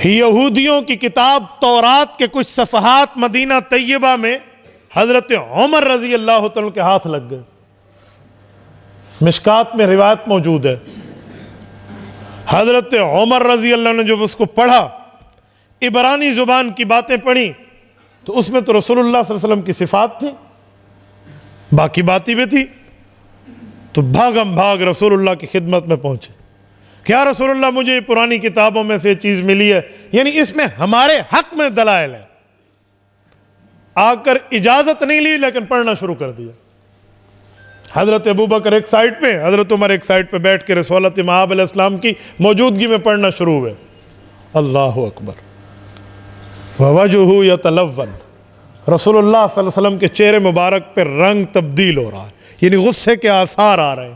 یہودیوں کی کتاب تورات کے کچھ صفحات مدینہ طیبہ میں حضرت عمر رضی اللہ تعالیٰ کے ہاتھ لگ گئے. مشکات میں روایت موجود ہے. حضرت عمر رضی اللہ عنہ نے جب اس کو پڑھا، عبرانی زبان کی باتیں پڑھی، تو اس میں تو رسول اللہ صلی اللہ علیہ وسلم کی صفات تھی، باقی باتیں بھی تھی. تو بھاگم بھاگ رسول اللہ کی خدمت میں پہنچے. کیا رسول اللہ، مجھے پرانی کتابوں میں سے یہ چیز ملی ہے، یعنی اس میں ہمارے حق میں دلائل ہے. آ کر اجازت نہیں لی لیکن پڑھنا شروع کر دیا. حضرت ابوبکر ایک سائٹ پہ، حضرت عمر ایک سائٹ پہ بیٹھ کے رسولت مآب علیہ السلام کی موجودگی میں پڑھنا شروع ہوئے. اللہ اکبر. ووجہہ یتلون، رسول اللہ صلی اللہ علیہ وسلم کے چہرے مبارک پہ رنگ تبدیل ہو رہا ہے، یعنی غصے کے آثار آ رہے ہیں.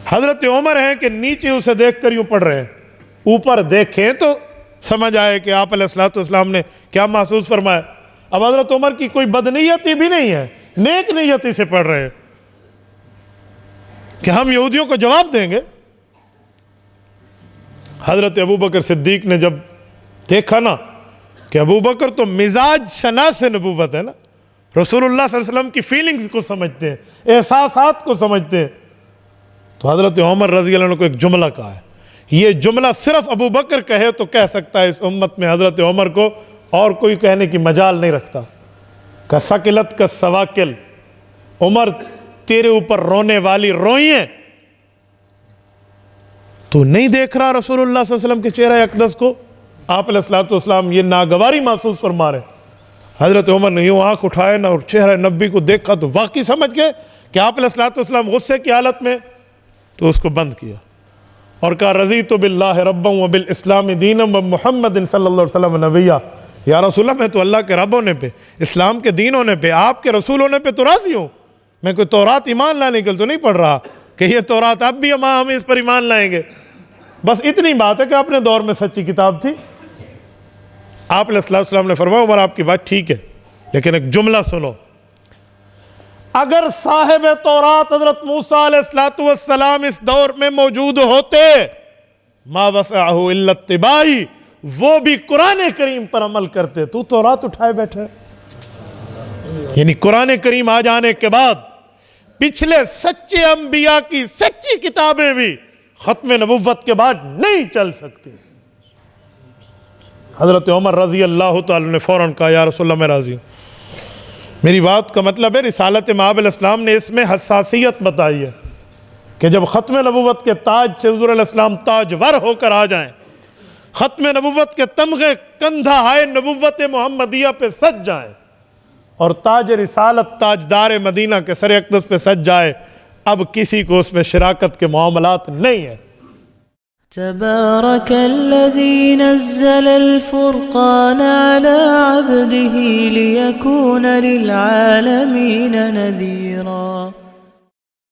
حضرت عمر ہیں کہ نیچے اسے دیکھ کر یوں پڑھ رہے ہیں، اوپر دیکھیں تو سمجھ آئے کہ آپ علیہ السلام نے کیا محسوس فرمایا. اب حضرت عمر کی کوئی بدنیتی بھی نہیں ہے، نیک نیتی سے پڑھ رہے ہیں کہ ہم یہودیوں کو جواب دیں گے. حضرت ابوبکر صدیق نے جب دیکھا نا کہ ابوبکر تو مزاج شناس نبوت ہے نا، رسول اللہ صلی اللہ علیہ وسلم کی فیلنگز کو سمجھتے ہیں، احساسات کو سمجھتے ہیں، تو حضرت عمر رضی اللہ عنہ کو ایک جملہ کہا ہے. یہ جملہ صرف ابوبکر کہے تو کہہ سکتا ہے اس امت میں، حضرت عمر کو اور کوئی کہنے کی مجال نہیں رکھتا. کسکلت کا سواکل، عمر تیرے اوپر رونے والی روئیں، تو نہیں دیکھ رہا رسول اللہ صلی اللہ علیہ وسلم کے چہرہ اقدس کو؟ آپ علیہ السلام یہ ناگواری محسوس فرما رہے. حضرت عمر نے یوں آنکھ اٹھائے نا اور چہرہ نبی کو دیکھا تو واقعی سمجھ گئے کہ آپ علیہ السلام غصے کی حالت میں، تو اس کو بند کیا اور کہا رضیت باللہ ربا وبالاسلام دینا ومحمد صلی اللہ علیہ وسلم نبیہ. یا رسول اللہ، میں تو اللہ کے رب ہونے پہ، اسلام کے دین ہونے پہ، آپ کے رسول ہونے پہ تو راضی ہوں. میں کوئی تورات ایمان لانے کے لیے تو نہیں پڑھ رہا کہ یہ تورات اب بھی ہم اس پر ایمان لائیں گے. بس اتنی بات ہے کہ اپنے دور میں سچی کتاب تھی. آپ علیہ السلام نے فرمایا عمر آپ کی بات ٹھیک ہے، لیکن ایک جملہ سنو. اگر صاحب تورات حضرت موسیٰ علیہ السلام اس دور میں موجود ہوتے، ما وسعہ الا اتباعی، وہ بھی قرآن کریم پر عمل کرتے. تو تورات اٹھائے بیٹھے، یعنی قرآن کریم آ جانے کے بعد پچھلے سچے انبیاء کی سچی کتابیں بھی ختم نبوت کے بعد نہیں چل سکتی. حضرت عمر رضی اللہ تعالی نے فوراً کہا یا رسول اللہ میں راضی ہوں. میری بات کا مطلب ہے رسالت مآب علیہ السلام نے اس میں حساسیت بتائی ہے کہ جب ختم نبوت کے تاج سے حضور علیہ السلام تاجور ہو کر آ جائیں، ختم نبوت کے تمغے کندھا ہائے نبوت محمدیہ پہ سج جائیں اور تاج رسالت تاجدار مدینہ کے سر اقدس پہ سج جائے، اب کسی کو اس میں شراکت کے معاملات نہیں ہیں. تبارك الذي نزل الفرقان على عبده ليكون للعالمين نذيرا.